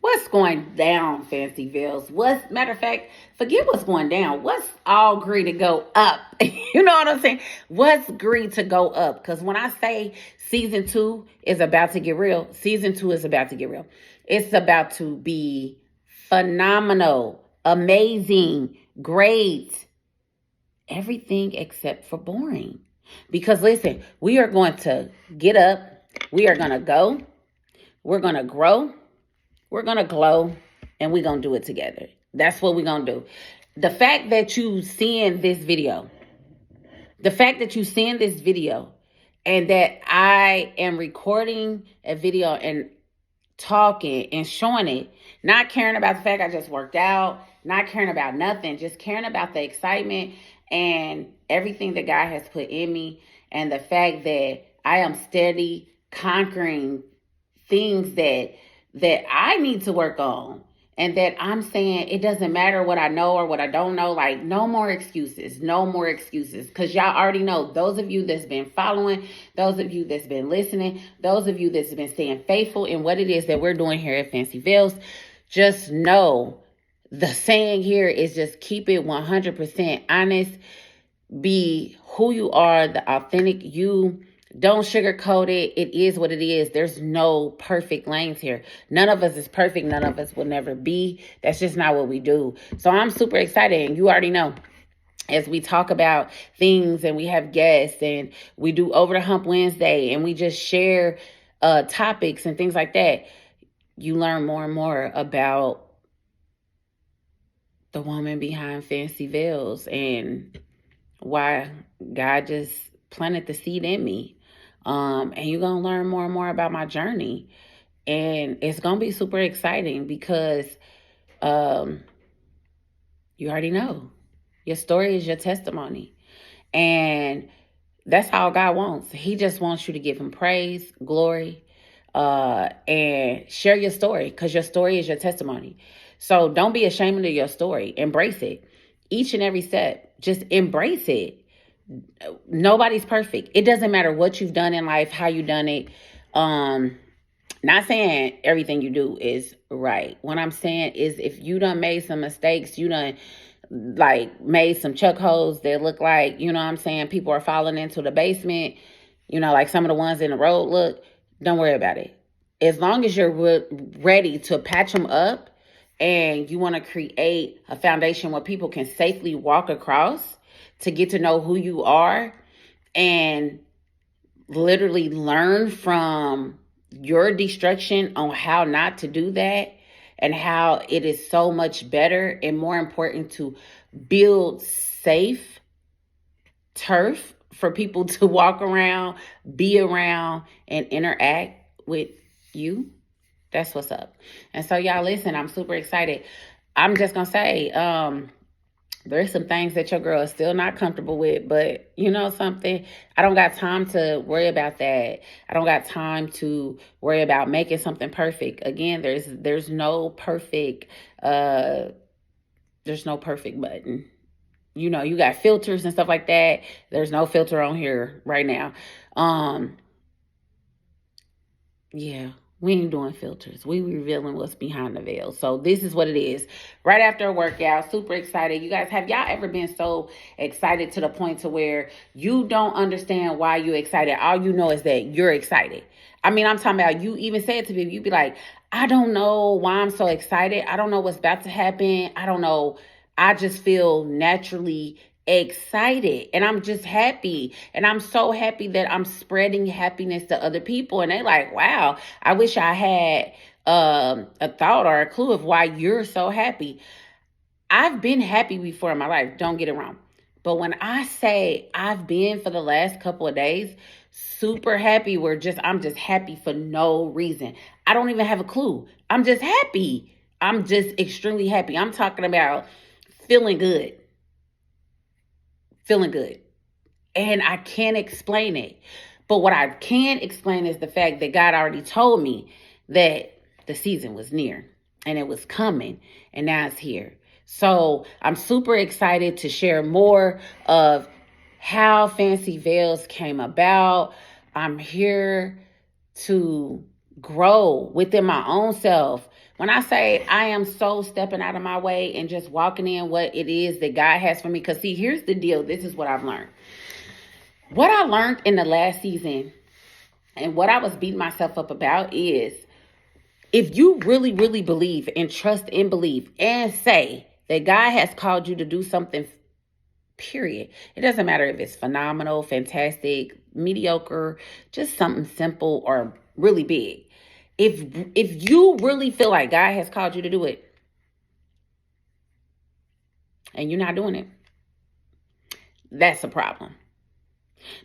What's going down, Fancy Vales? Matter of fact, forget what's going down. What's all green to go up? You know what I'm saying? What's green to go up? Because when I say season two is about to get real, season two is about to get real. It's about to be phenomenal, amazing, great, everything except for boring. Because listen, we are going to get up, we are going to go, we're going to grow, we're going to glow, and we're going to do it together. That's what we're going to do. The fact that you seeing this video, and that I am recording a video and talking and showing it, not caring about the fact I just worked out, not caring about nothing, just caring about the excitement and everything that God has put in me, and the fact that I am steady conquering things that I need to work on, and that I'm saying it doesn't matter what I know or what I don't know. Like, no more excuses, because y'all already know, those of you that's been following, those of you that's been listening, those of you that's been staying faithful in what it is that we're doing here at Fancy Vales, just know the saying here is just keep it 100% honest. Be who you are, the authentic you. Don't sugarcoat it. It is what it is. There's no perfect lanes here. None of us is perfect. None of us will never be. That's just not what we do. So I'm super excited. And you already know, as we talk about things and we have guests and we do Over the Hump Wednesday and we just share topics and things like that, you learn more and more about the woman behind Fancy Vales and why God just planted the seed in me. And you're going to learn more and more about my journey. And it's going to be super exciting because you already know. Your story is your testimony. And that's how God wants. He just wants you to give him praise, glory, and share your story, because your story is your testimony. So don't be ashamed of your story. Embrace it. Each and every step, just embrace it. Nobody's perfect. It doesn't matter what you've done in life, how you done it. Not saying everything you do is right. What I'm saying is, if you done made some mistakes, you done like made some chuck holes that look like, you know what I'm saying, people are falling into the basement, you know, like some of the ones in the road look, don't worry about it. As long as you're ready to patch them up and you want to create a foundation where people can safely walk across to get to know who you are and literally learn from your destruction on how not to do that, and how it is so much better and more important to build safe turf for people to walk around, be around, and interact with you. That's what's up. And so, y'all, listen, I'm super excited. I'm just going to say, there's some things that your girl is still not comfortable with, but you know something? I don't got time to worry about that. I don't got time to worry about making something perfect. Again, there's no perfect, there's no perfect button. You know, you got filters and stuff like that. There's no filter on here right now. Yeah. We ain't doing filters. We revealing what's behind the veil. So this is what it is. Right after a workout, super excited. You guys, have y'all ever been so excited to the point to where you don't understand why you're excited? All you know is that you're excited. I mean, I'm talking about, you even say it to people. You be like, I don't know why I'm so excited. I don't know what's about to happen. I don't know. I just feel naturally excited, and I'm just happy, and I'm so happy that I'm spreading happiness to other people, and they like, wow, I wish I had a thought or a clue of why you're so happy. I've been happy before in my life, don't get it wrong, but when I say I've been for the last couple of days super happy, I'm just happy for no reason. I don't even have a clue. I'm just happy. I'm just extremely happy. I'm talking about feeling good. And I can't explain it. But what I can explain is the fact that God already told me that the season was near and it was coming, and now it's here. So I'm super excited to share more of how Fancy Vales came about. I'm here to grow within my own self, When I say I am so stepping out of my way and just walking in what it is that God has for me, because see, here's the deal. This is what I've learned. What I learned in the last season and what I was beating myself up about is, if you really, really believe and trust and believe and say that God has called you to do something, period. It doesn't matter if it's phenomenal, fantastic, mediocre, just something simple or really big. If you really feel like God has called you to do it and you're not doing it, that's a problem.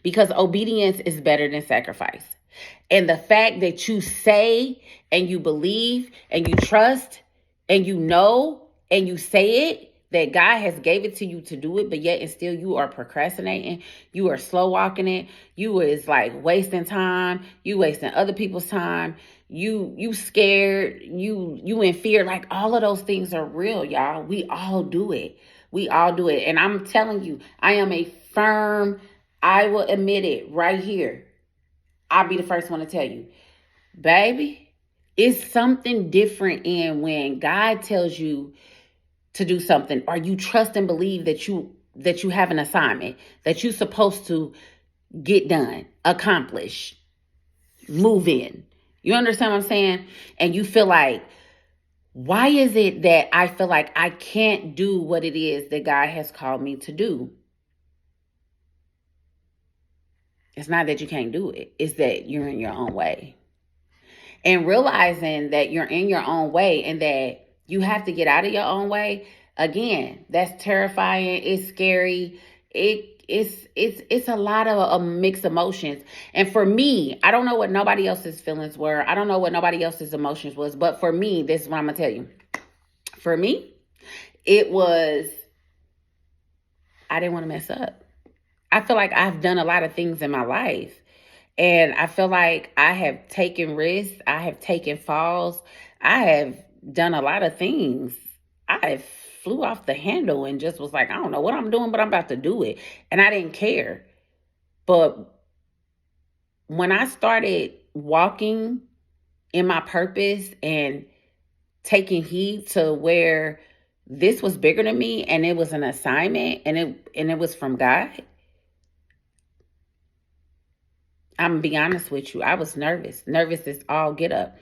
Because obedience is better than sacrifice. And the fact that you say and you believe and you trust and you know and you say it, that God has gave it to you to do it, but yet and still you are procrastinating, you are slow walking it, you is like wasting time, you wasting other people's time, you scared, you in fear. Like, all of those things are real, y'all. We all do it. We all do it. And I'm telling you, I am a firm, I will admit it right here. I'll be the first one to tell you, baby, it's something different in when God tells you to do something, or you trust and believe that you have an assignment that you're supposed to get done, accomplish, move in. You understand what I'm saying? And you feel like, why is it that I feel like I can't do what it is that God has called me to do? It's not that you can't do it. It's that you're in your own way. And realizing that you're in your own way and that you have to get out of your own way, again, that's terrifying. It's scary. It's a lot of mixed emotions. And for me, I don't know what nobody else's feelings were. I don't know what nobody else's emotions was. But for me, this is what I'm going to tell you. For me, it was, I didn't want to mess up. I feel like I've done a lot of things in my life. And I feel like I have taken risks. I have taken falls. I have done a lot of things. I flew off the handle and just was like, I don't know what I'm doing, but I'm about to do it. And I didn't care. But when I started walking in my purpose and taking heed to where this was bigger than me and it was an assignment and it was from God, I'm going to be honest with you. I was nervous. Nervous is all get up.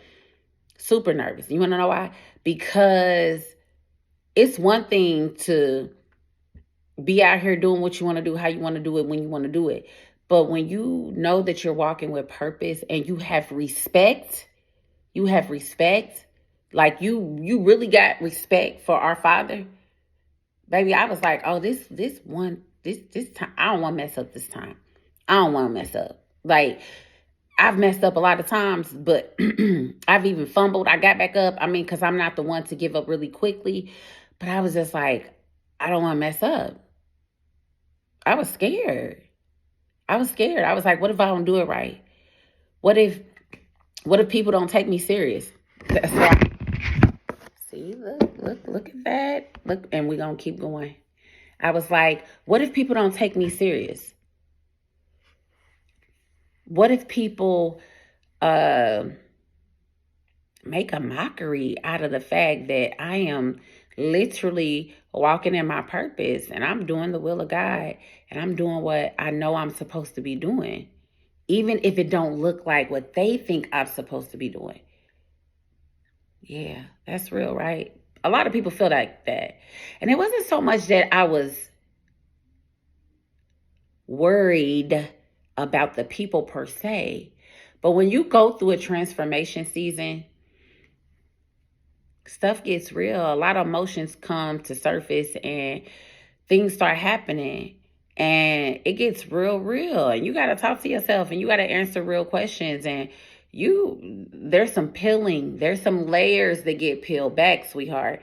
Super nervous. You want to know why? Because it's one thing to be out here doing what you want to do, how you want to do it, when you want to do it. But when you know that you're walking with purpose and you have respect, like you really got respect for our Father. Baby, I was like, oh, this time, I don't want to mess up this time. I don't want to mess up. Like, I've messed up a lot of times, but I've even fumbled. I got back up. I mean, because I'm not the one to give up really quickly. But I was just like, I don't want to mess up. I was scared. I was like, what if I don't do it right? What if people don't take me serious? That's why. See, look at that. Look, and we're going to keep going. I was like, what if people don't take me serious? What if people make a mockery out of the fact that I am literally walking in my purpose and I'm doing the will of God and I'm doing what I know I'm supposed to be doing, even if it don't look like what they think I'm supposed to be doing? Yeah, that's real, right? A lot of people feel like that. And it wasn't so much that I was worried about the people per se, but when you go through a transformation season, stuff gets real. A lot of emotions come to surface and things start happening and it gets real. And you got to talk to yourself and you got to answer real questions. And there's some peeling, there's some layers that get peeled back, sweetheart.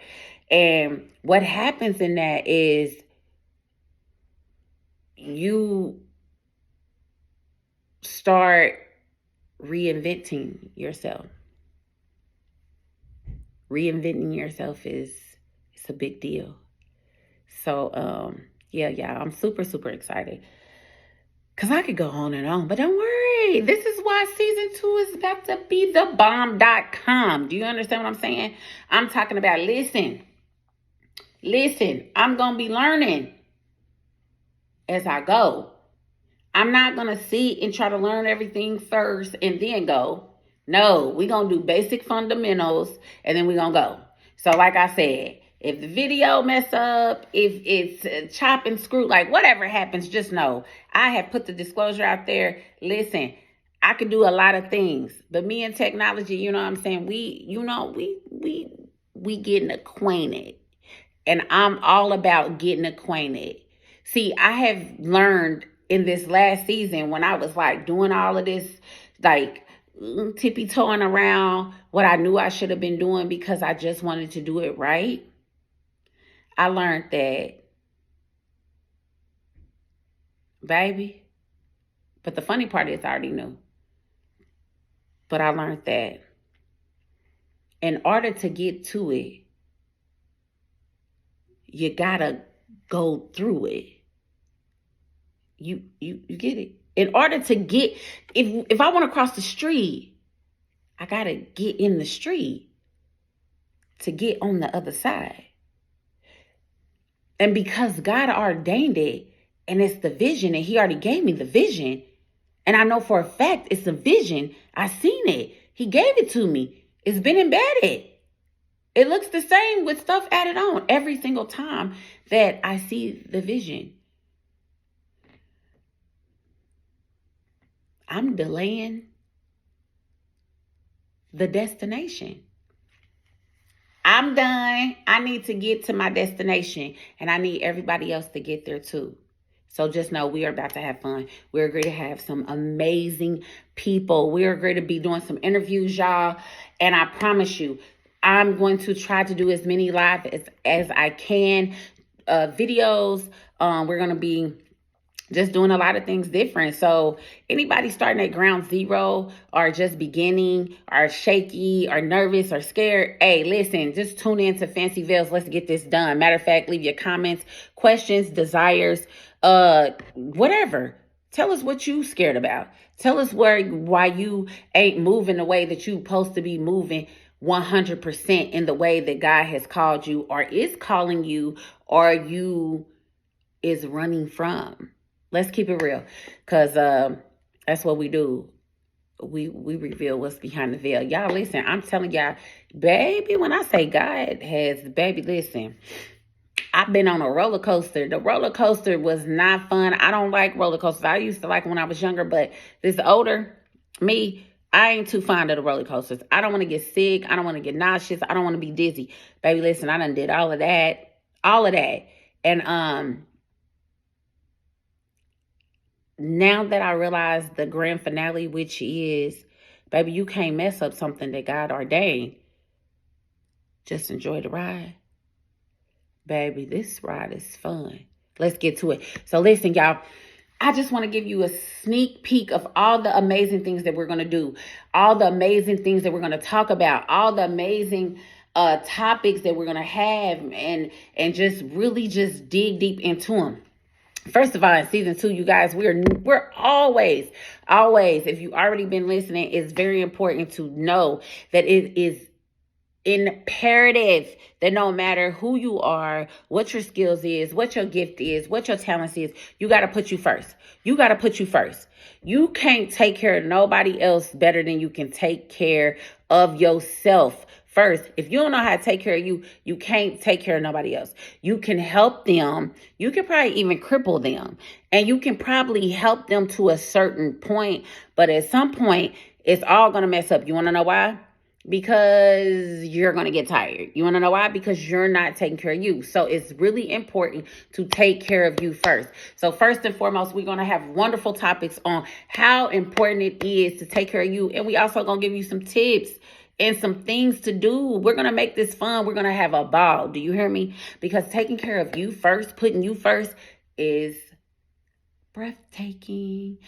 And what happens in that is you start reinventing yourself. Reinventing yourself it's a big deal. So yeah, I'm super excited. Cause I could go on and on, but don't worry. Hey, this is why season 2 is about to be the bomb.com. Do you understand what I'm saying? I'm talking about, listen, I'm going to be learning as I go. I'm not going to sit and try to learn everything first and then go. No, we're going to do basic fundamentals and then we're going to go. So like I said, if the video mess up, if it's chop and screw, like whatever happens, just know I have put the disclosure out there. Listen, I can do a lot of things, but me and technology, you know what I'm saying? We getting acquainted, and I'm all about getting acquainted. See, I have learned in this last season when I was like doing all of this, like tippy toeing around what I knew I should have been doing because I just wanted to do it right. I learned that, baby. But the funny part is I already knew. But I learned that in order to get to it, you gotta go through it. You get it? In order to get, if I want to cross the street, I gotta get in the street to get on the other side. And because God ordained it, and it's the vision, and He already gave me the vision, and I know for a fact it's a vision. I seen it. He gave it to me. It's been embedded. It looks the same with stuff added on every single time that I see the vision. I'm delaying the destination. I'm done. I need to get to my destination, and I need everybody else to get there too. So just know we are about to have fun. We're going to have some amazing people. We are going to be doing some interviews, y'all. And I promise you, I'm going to try to do as many live as I can. Videos. We're going to be just doing a lot of things different. So anybody starting at ground zero or just beginning or shaky or nervous or scared, hey, listen, just tune in to Fancy Veils. Let's get this done. Matter of fact, leave your comments, questions, desires, whatever. Tell us what you scared about. Tell us why you ain't moving the way that you supposed to be moving 100% in the way that God has called you or is calling you or you is running from. Let's keep it real, because that's what we do. We reveal what's behind the veil. Y'all, listen, I'm telling y'all, baby, when I say God has, baby, listen, I've been on a roller coaster. The roller coaster was not fun. I don't like roller coasters. I used to like when I was younger, but this older me, I ain't too fond of the roller coasters. I don't want to get sick. I don't want to get nauseous. I don't want to be dizzy. Baby, listen, I done did all of that. And now that I realize the grand finale, which is, baby, you can't mess up something that God ordained. Just enjoy the ride. Baby, this ride is fun. Let's get to it. So listen, y'all, I just want to give you a sneak peek of all the amazing things that we're going to do, all the amazing things that we're going to talk about, all the amazing topics that we're going to have, and just really just dig deep into them. First of all, in season 2, you guys, we're always, if you've already been listening, it's very important to know that it is imperative that no matter who you are, what your skills is, what your gift is, what your talents is, you got to put you first. You got to put you first. You can't take care of nobody else better than you can take care of yourself first. If you don't know how to take care of you, you can't take care of nobody else. You can help them. You can probably even cripple them. And you can probably help them to a certain point. But at some point, it's all going to mess up. You want to know why? Because you're going to get tired. You want to know why? Because you're not taking care of you. So it's really important to take care of you first. So first and foremost, we're going to have wonderful topics on how important it is to take care of you. And we also going to give you some tips and some things to do. We're going to make this fun. We're going to have a ball. Do you hear me? Because taking care of you first, putting you first is breathtaking.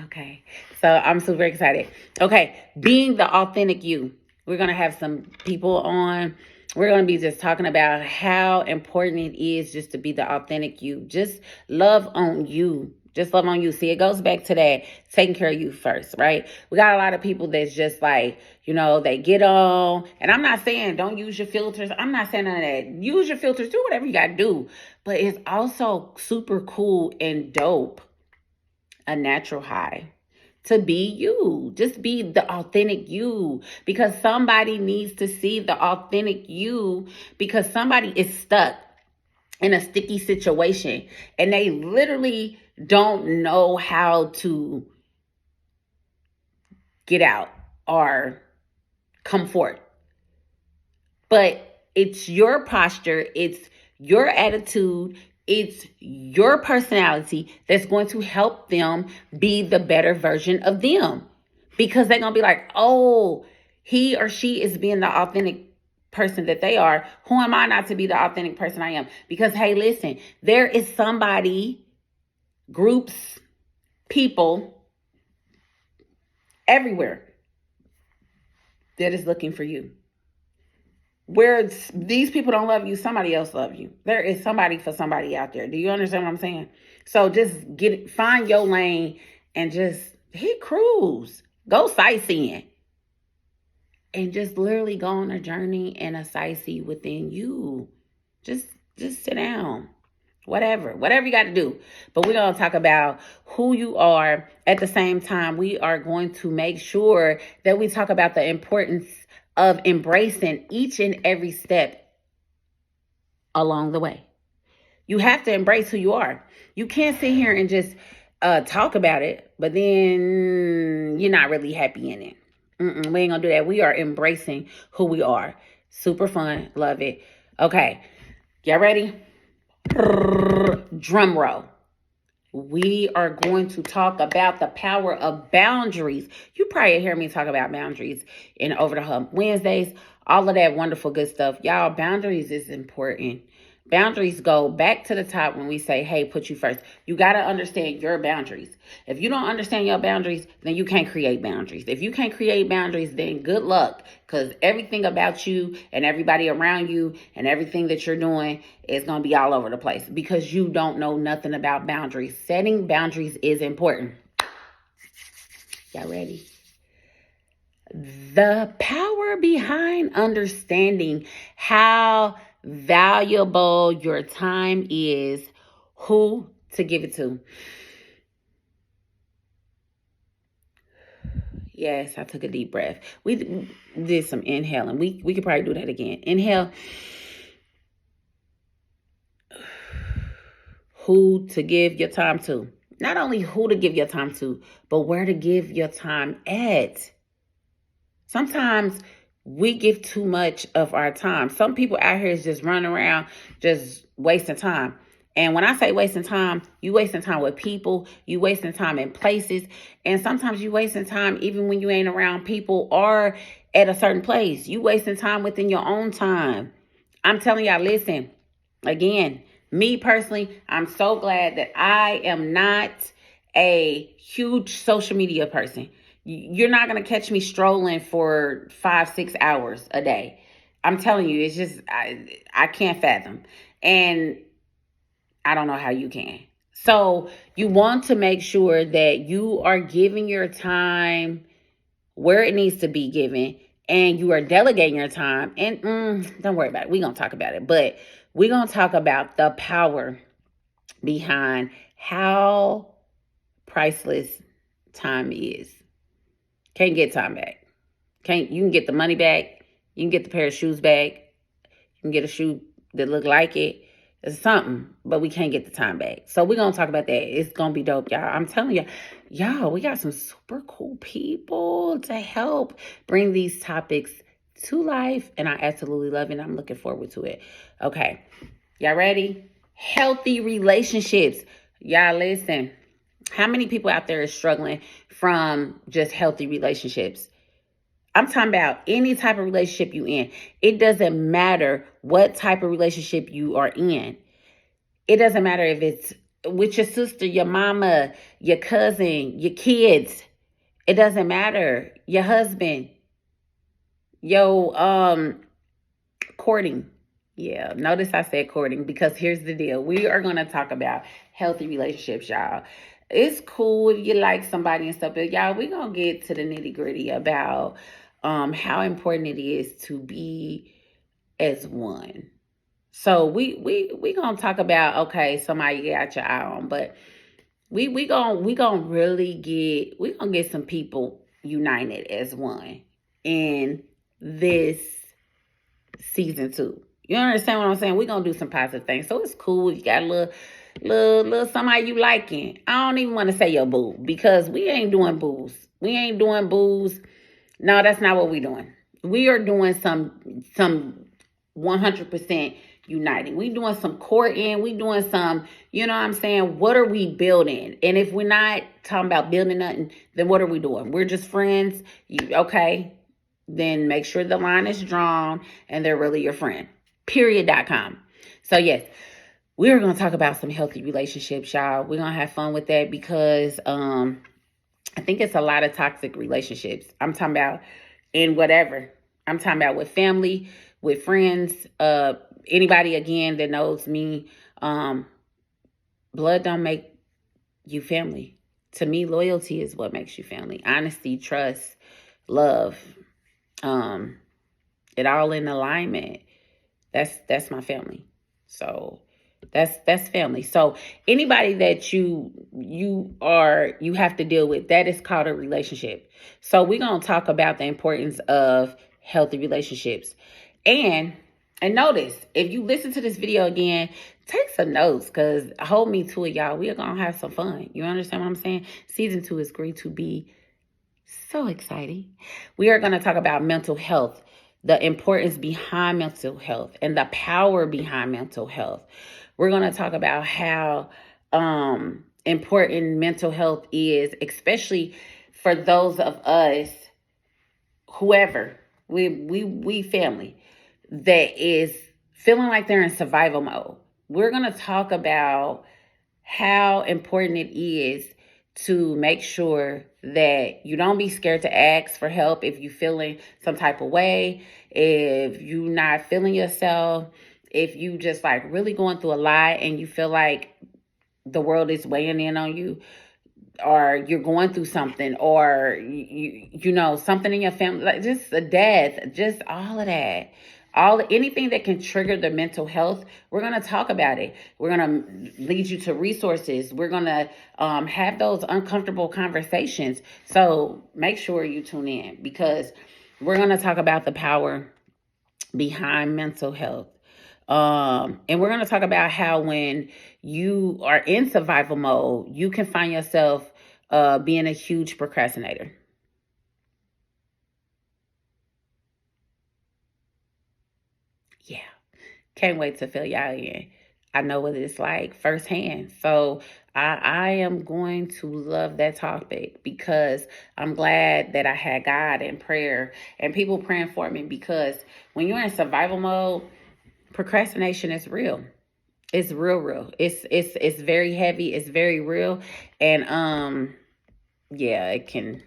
Okay, so I'm super excited. Okay, being the authentic you. We're going to have some people on. We're going to be just talking about how important it is just to be the authentic you. Just love on you. Just love on you. See, it goes back to that taking care of you first, right? We got a lot of people that's just like, they get on. And I'm not saying don't use your filters. I'm not saying none of that. Use your filters. Do whatever you got to do. But it's also super cool and dope, a natural high, to be you. Just be the authentic you, because somebody needs to see the authentic you, because somebody is stuck in a sticky situation and they literally don't know how to get out or come forth. But it's your posture, it's your attitude, it's your personality that's going to help them be the better version of them. Because they're going to be like, oh, he or she is being the authentic person that they are. Who am I not to be the authentic person I am? Because, hey, listen, there is somebody, groups, people everywhere that is looking for you. Where these people don't love you, somebody else loves you. There is somebody for somebody out there. Do you understand what I'm saying? So just find your lane and just hit cruise. Go sightseeing. And just literally go on a journey and a sightsee within you. Just sit down. Whatever you got to do. But we're going to talk about who you are. At the same time, we are going to make sure that we talk about the importance of embracing each and every step along the way. You have to embrace who you are. You can't sit here and just talk about it, but then you're not really happy in it. We ain't gonna do that. We are embracing who we are. Super fun. Love it. Okay. Y'all ready? Drum roll. We are going to talk about the power of boundaries. You probably hear me talk about boundaries in Over the Hump Wednesdays, all of that wonderful good stuff. Y'all, boundaries is important. Boundaries go back to the top when we say, hey, put you first. You got to understand your boundaries. If you don't understand your boundaries, then you can't create boundaries. If you can't create boundaries, then good luck, because everything about you and everybody around you and everything that you're doing is going to be all over the place because you don't know nothing about boundaries. Setting boundaries is important. Y'all ready? The power behind understanding how valuable your time is, who to give it to. Yes, I took a deep breath. We did some inhaling. We could probably do that again. Inhale. Who to give your time to. Not only who to give your time to, but where to give your time at. Sometimes we give too much of our time. Some people out here is just running around, just wasting time. And when I say wasting time, you wasting time with people, you wasting time in places, and sometimes you wasting time even when you ain't around people or at a certain place. You wasting time within your own time. I'm telling y'all, listen, again, me personally, I'm so glad that I am not a huge social media person. You're not going to catch me strolling for 5-6 hours a day. I'm telling you, it's just, I can't fathom. And I don't know how you can. So you want to make sure that you are giving your time where it needs to be given, and you are delegating your time. And don't worry about it. We're going to talk about it. But we're going to talk about the power behind how priceless time is. Can't get time back. You can get the money back. You can get the pair of shoes back. You can get a shoe that look like it. It's something, but we can't get the time back. So we're going to talk about that. It's going to be dope, y'all. I'm telling y'all, we got some super cool people to help bring these topics to life. And I absolutely love it. And I'm looking forward to it. Okay. Y'all ready? Healthy relationships. Y'all listen. How many people out there are struggling from just healthy relationships? I'm talking about any type of relationship you in. It doesn't matter what type of relationship you are in. It doesn't matter if it's with your sister, your mama, your cousin, your kids. It doesn't matter. Your husband. Courting. Yeah, notice I said courting because here's the deal. We are going to talk about healthy relationships, y'all. it's cool if you like somebody and stuff, but y'all, we gonna get to the nitty gritty about how important it is to be as one. So we gonna talk about, okay, somebody you got your eye on, but we gonna really get some people united as one in this season 2. You understand what I'm saying? We're gonna do some positive things. So it's cool. You got a little somebody you liking. I don't even want to say your boo because we ain't doing boos. We ain't doing boos. No, that's not what we're doing. We are doing some 100% uniting. We doing some courting. We doing some, you know what I'm saying? What are we building? And if we're not talking about building nothing, then what are we doing? We're just friends. Okay. Then make sure the line is drawn and they're really your friend. Period.com. So yes, we're going to talk about some healthy relationships, y'all. We're going to have fun with that because I think it's a lot of toxic relationships. I'm talking about in whatever. I'm talking about with family, with friends, anybody again that knows me. Blood don't make you family. To me, loyalty is what makes you family. Honesty, trust, love, it all in alignment. That's my family. So that's family. So anybody that you have to deal with, that is called a relationship. So we're gonna talk about the importance of healthy relationships. And notice, if you listen to this video again, take some notes because hold me to it, y'all. We are gonna have some fun. You understand what I'm saying? Season 2 is going to be so exciting. We are going to talk about mental health, the importance behind mental health, and the power behind mental health. We're going to talk about how important mental health is, especially for those of us, whoever, we family, that is feeling like they're in survival mode. We're going to talk about how important it is to make sure that you don't be scared to ask for help if you're feeling some type of way, if you're not feeling yourself, if you just like really going through a lot and you feel like the world is weighing in on you, or you're going through something, or you know something in your family, like just a death, just all of that, anything that can trigger the mental health. We're going to talk about it. We're going to lead you to resources. We're going to have those uncomfortable conversations. So make sure you tune in because we're going to talk about the power behind mental health. And we're going to talk about how when you are in survival mode, you can find yourself being a huge procrastinator. Yeah. Can't wait to fill y'all in. I know what it's like firsthand. So I am going to love that topic because I'm glad that I had God and prayer and people praying for me, because when you're in survival mode, procrastination is real. It's real. It's very heavy. It's very real. And yeah, it can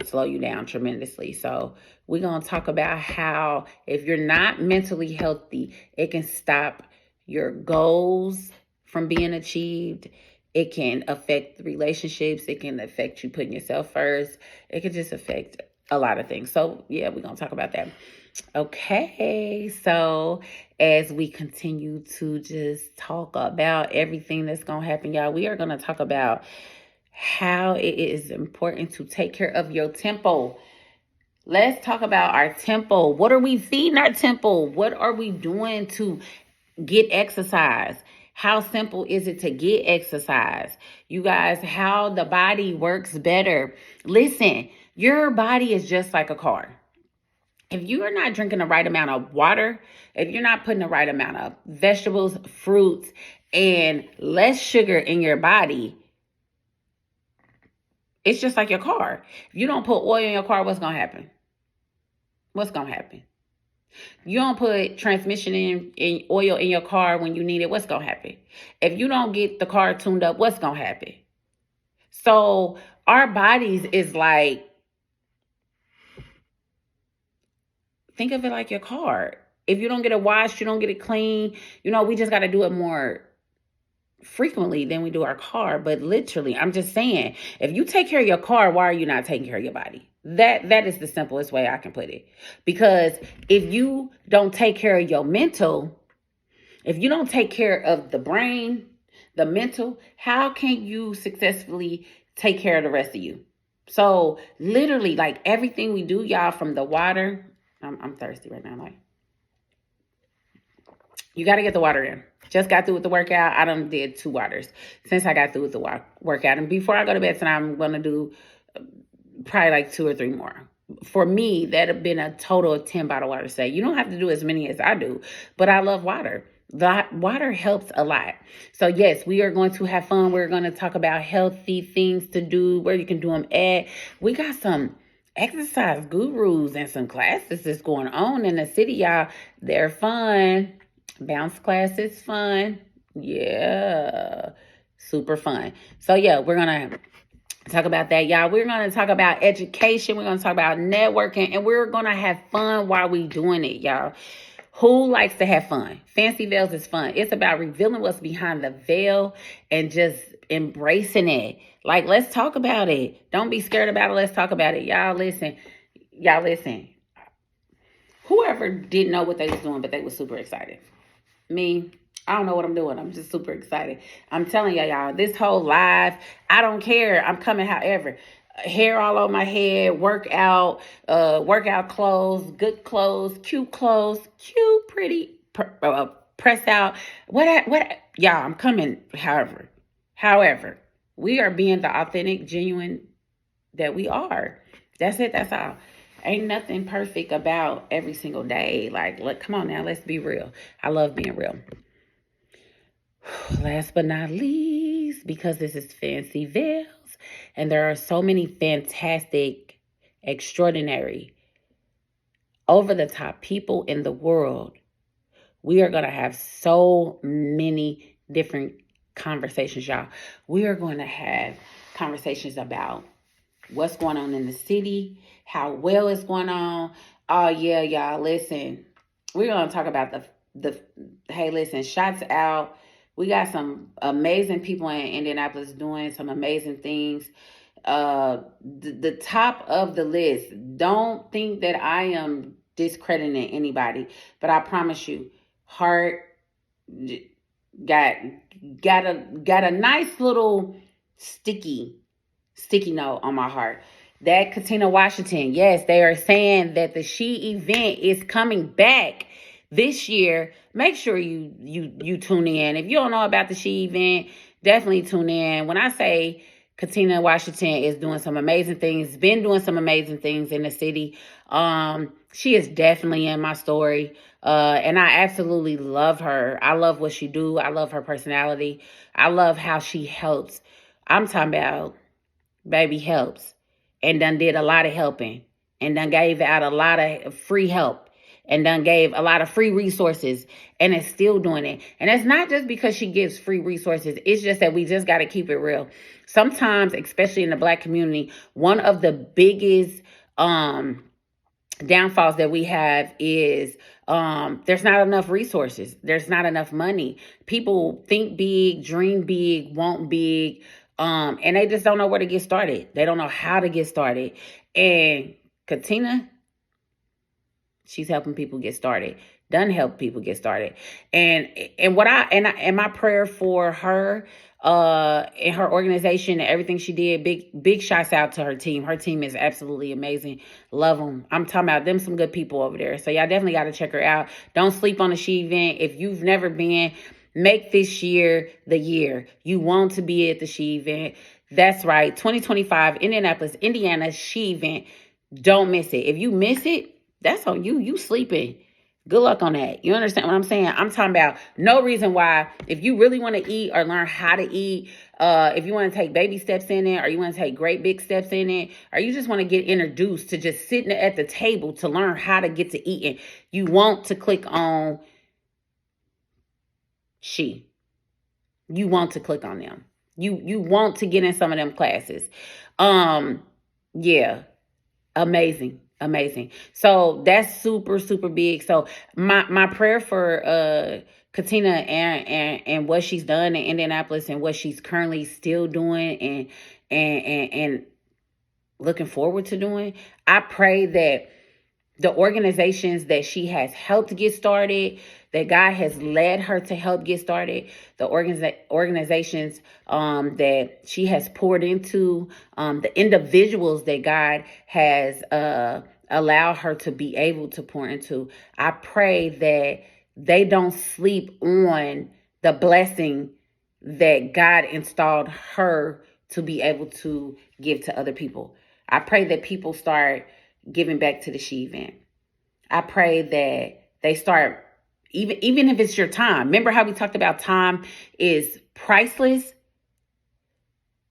slow you down tremendously. So we're going to talk about how if you're not mentally healthy, it can stop your goals from being achieved. It can affect relationships. It can affect you putting yourself first. It can just affect a lot of things. So yeah, we're going to talk about that. Okay, so as we continue to just talk about everything that's going to happen, y'all, we are going to talk about how it is important to take care of your temple. Let's talk about our temple. What are we feeding our temple? What are we doing to get exercise? How simple is it to get exercise? You guys, how the body works better. Listen, your body is just like a car. If you are not drinking the right amount of water, if you're not putting the right amount of vegetables, fruits, and less sugar in your body, it's just like your car. If you don't put oil in your car, what's going to happen? What's going to happen? You don't put transmission in oil in your car when you need it, what's going to happen? If you don't get the car tuned up, what's going to happen? So our bodies is like, think of it like your car. If you don't get it washed, you don't get it clean, we just got to do it more frequently than we do our car. But literally, I'm just saying, if you take care of your car, why are you not taking care of your body? That is the simplest way I can put it. Because if you don't take care of your mental, if you don't take care of the brain, the mental, how can you successfully take care of the rest of you? So literally, like everything we do, y'all, from the water. I'm thirsty right now. Like, you got to get the water in. Just got through with the workout. I done did 2 waters since I got through with the workout. And before I go to bed tonight, I'm going to do probably like 2 or 3 more. For me, that'd have been a total of 10 bottle water today. You don't have to do as many as I do, but I love water. The water helps a lot. So yes, we are going to have fun. We're going to talk about healthy things to do, where you can do them at. We got some exercise gurus and some classes that's going on in the city, y'all. They're fun. Bounce class is fun. Yeah, super fun. So yeah, we're going to talk about that, y'all. We're going to talk about education. We're going to talk about networking, and we're going to have fun while we doing it, y'all. Who likes to have fun? Fancy Veils is fun. It's about revealing what's behind the veil and just embracing it. Like, let's talk about it. Don't be scared about it. Let's talk about it. Y'all listen. Whoever didn't know what they was doing, but they was super excited. Me, I don't know what I'm doing. I'm just super excited. I'm telling y'all, this whole live, I don't care. I'm coming however. Hair all on my head, workout clothes, good clothes, cute, pretty, press out. What, y'all, I'm coming however, we are being the authentic, genuine that we are. That's it. That's all. Ain't nothing perfect about every single day. Like, look, come on now, let's be real. I love being real. Last but not least, because this is Fancy Veils, and there are so many fantastic, extraordinary, over-the-top people in the world, we are going to have so many different conversations, y'all. We are going to have conversations about what's going on in the city, how well it's going on. Oh, yeah, y'all, listen. We're going to talk about hey, listen, shots out. We got some amazing people in Indianapolis doing some amazing things. The top of the list. Don't think that I am discrediting anybody, but I promise you, Heart got a nice little sticky note on my heart. That Katina Washington, yes, they are saying that the She event is coming back this year. Make sure you tune in. If you don't know about the She event, definitely tune in. When I say Katina Washington is doing some amazing things, been doing some amazing things in the city, she is definitely in my story. And I absolutely love her. I love what she do. I love her personality. I love how she helps. I'm talking about baby helps, and done did a lot of helping, and done gave out a lot of free help, and done gave a lot of free resources, and is still doing it. And it's not just because she gives free resources. It's just that we just got to keep it real. Sometimes, especially in the Black community, one of the biggest downfalls that we have is there's not enough resources. There's not enough money. People think big, dream big, want big, and they just don't know where to get started. They don't know how to get started. And Katina, she's helping people get started. Done help people get started. And my prayer for her and her organization and everything she did, big shouts out to her team. Her team is absolutely amazing. Love them. I'm talking about them, some good people over there. So y'all definitely got to check her out. Don't sleep on the She event. If you've never been, make this year the year you want to be at the She event. That's right. 2025 Indianapolis, Indiana She event. Don't miss it. If you miss it, that's on you. You sleeping. Good luck on that. You understand what I'm saying? I'm talking about no reason why, if you really want to eat or learn how to eat, if you want to take baby steps in it, or you want to take great big steps in it, or you just want to get introduced to just sitting at the table to learn how to get to eating, you want to click on She. You want to click on them. You want to get in some of them classes. Yeah. Amazing. So that's super, super big. So my prayer for Katina and what she's done in Indianapolis and what she's currently still doing and looking forward to doing. I pray that the organizations that she has helped get started, that God has led her to help get started, the organizations that she has poured into, the individuals that God has allowed her to be able to pour into, I pray that they don't sleep on the blessing that God installed her to be able to give to other people. I pray that people start giving back to the She event. I pray that they start, even if it's your time. Remember how we talked about time is priceless?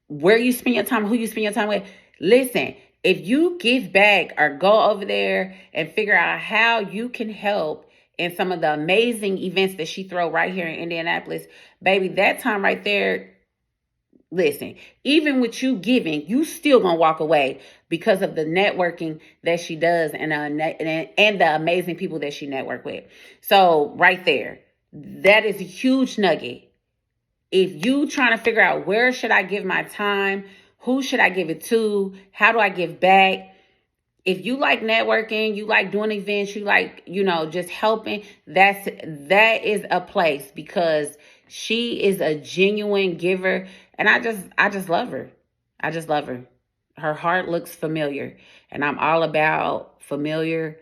Where you spend your time, who you spend your time with. Listen, if you give back or go over there and figure out how you can help in some of the amazing events that she throw right here in Indianapolis, baby, that time right there, listen, even with you giving, you still gonna walk away because of the networking that she does and the amazing people that she network with. So right there, that is a huge nugget. If you trying to figure out where should I give my time, who should I give it to, how do I give back? If you like networking, you like doing events, you like, just helping, that is a place, because she is a genuine giver. And I just love her. I just love her. Her heart looks familiar. And I'm all about familiar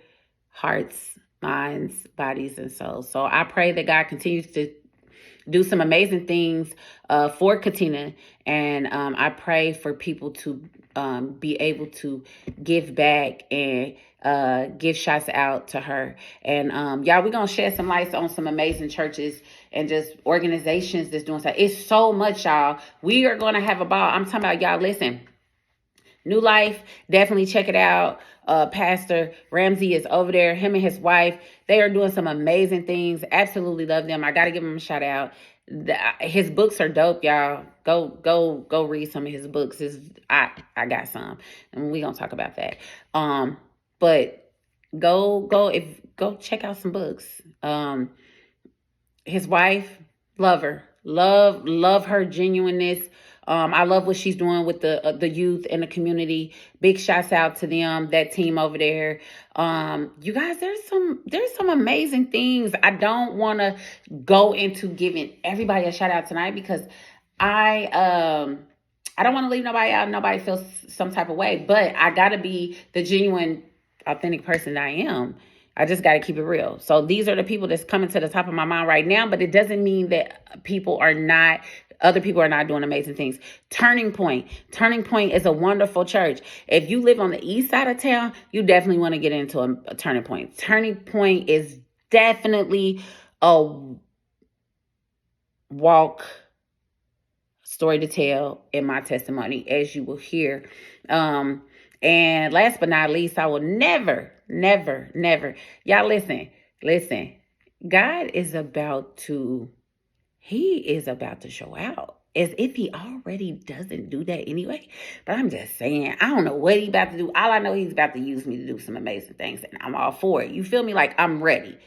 hearts, minds, bodies, and souls. So I pray that God continues to do some amazing things for Katina. And I pray for people to be able to give back and give shots out to her. And y'all, we're going to shed some lights on some amazing churches and just organizations that's doing stuff. It's so much, y'all. We are going to have a ball. I'm talking about, y'all, listen. New Life, definitely check it out. Pastor Ramsey is over there. Him and his wife, they are doing some amazing things. Absolutely love them. I got to give him a shout out. His books are dope, y'all. Go read some of his books. I got some, and we gonna talk about that. But go check out some books. His wife, love her, love her genuineness. I love what she's doing with the youth and the community. Big shouts out to them, that team over there. You guys, there's some amazing things. I don't want to go into giving everybody a shout out tonight because I don't want to leave nobody out. Nobody feels some type of way, but I gotta be the genuine, authentic person I am. I just got to keep it real. So these are the people that's coming to the top of my mind right now, but it doesn't mean that other people are not doing amazing things. Turning Point is a wonderful church. If you live on the east side of town, you definitely want to get into a Turning Point. Turning Point is definitely a walk story to tell in my testimony, as you will hear. And last but not least, I will never, y'all listen, God is about to show out, as if he already doesn't do that anyway. But I'm just saying, I don't know what he's about to do. All I know, he's about to use me to do some amazing things, and I'm all for it. You feel me? Like, I'm ready.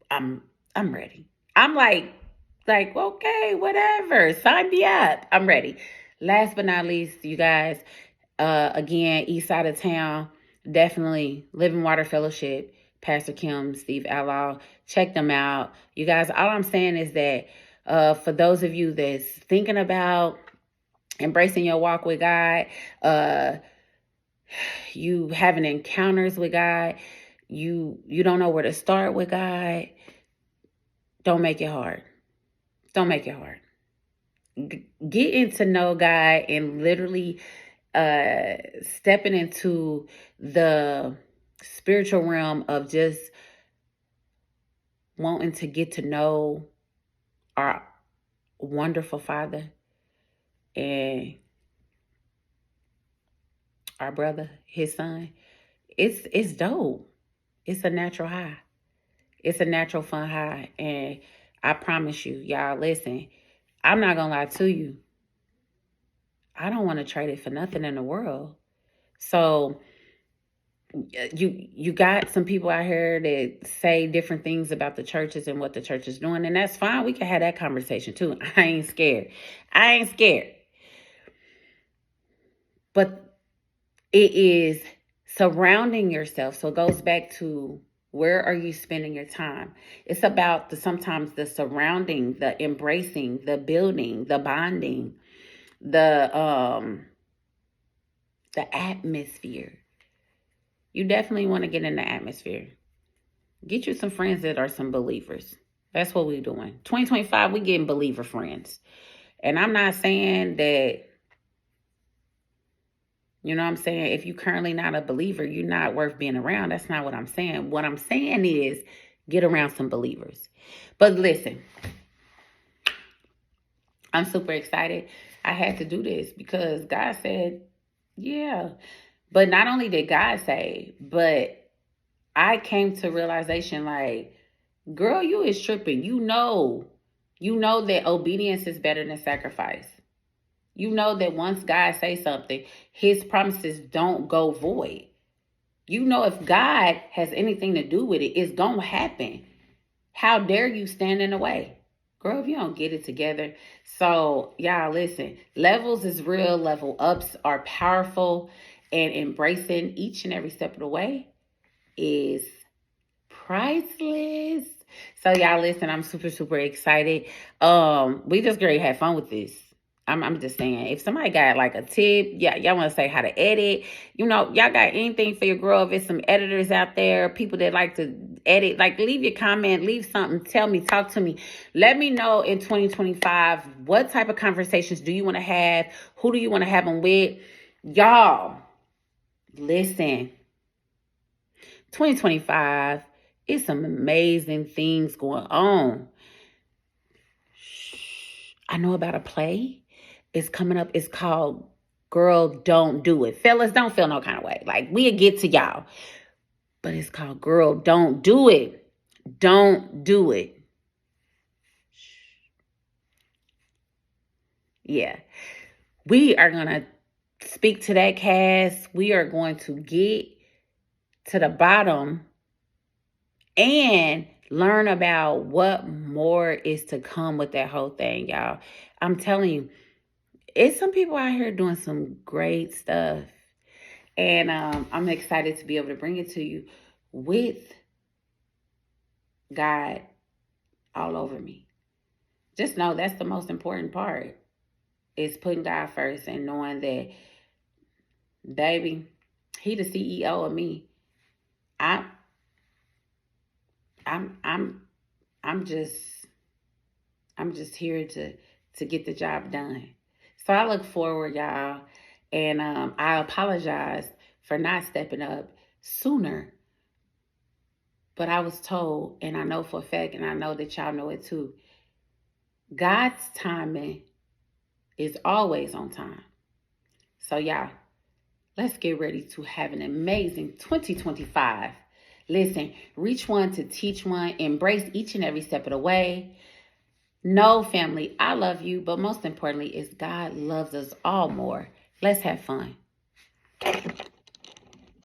I'm ready. I'm like, okay, whatever. Sign me up. I'm ready. Last but not least, you guys, again, east side of town, definitely Living Water Fellowship, Pastor Kim, Steve Outlaw. Check them out. You guys, all I'm saying is that for those of you that's thinking about embracing your walk with God, you having encounters with God, you don't know where to start with God, don't make it hard. Don't make it hard. Getting to know God and literally stepping into the spiritual realm of just wanting to get to know our wonderful Father and our brother, his son. It's dope. It's a natural high. It's a natural fun high. And I promise you, y'all, listen, I'm not gonna lie to you. I don't want to trade it for nothing in the world. So you got some people out here that say different things about the churches and what the church is doing, and that's fine. We can have that conversation too. I ain't scared. I ain't scared. But it is surrounding yourself. So it goes back to, where are you spending your time? It's about sometimes the surrounding, the embracing, the building, the bonding, the atmosphere. You definitely want to get in the atmosphere. Get you some friends that are some believers. That's what we're doing. 2025, we getting believer friends. And I'm not saying that, you know what I'm saying, if you're currently not a believer, you're not worth being around. That's not what I'm saying. What I'm saying is, get around some believers. But listen, I'm super excited. I had to do this because God said, yeah. But not only did God say, but I came to realization, like, girl, you is tripping. You know that obedience is better than sacrifice. You know that once God says something, his promises don't go void. You know if God has anything to do with it, it's going to happen. How dare you stand in the way? Girl, if you don't get it together. So, y'all, listen. Levels is real. Level ups are powerful. And embracing each and every step of the way is priceless. So y'all, listen, I'm super, super excited. We just great had fun with this. I'm just saying, if somebody got like a tip, yeah, y'all want to say how to edit, y'all got anything for your girl? If it's some editors out there, people that like to edit, like, leave your comment, leave something, tell me, talk to me. Let me know in 2025, what type of conversations do you want to have? Who do you want to have them with? Y'all, listen, 2025, it's some amazing things going on. I know about a play. It's coming up. It's called Girl, Don't Do It. Fellas, don't feel no kind of way. Like, we'll get to y'all. But it's called Girl, Don't Do It. Don't do it. Yeah. We are going to speak to that cast. We are going to get to the bottom and learn about what more is to come with that whole thing, y'all. I'm telling you, it's some people out here doing some great stuff. And I'm excited to be able to bring it to you with God all over me. Just know that's the most important part, is putting God first and knowing that, baby, he the CEO of me. I'm I'm I'm I'm just here to get the job done. So I look forward, y'all, and I apologize for not stepping up sooner. But I was told, and I know for a fact, and I know that y'all know it too, God's timing is always on time. So y'all, let's get ready to have an amazing 2025. Listen, reach one to teach one, embrace each and every step of the way. No, family, I love you, but most importantly is God loves us all more. Let's have fun.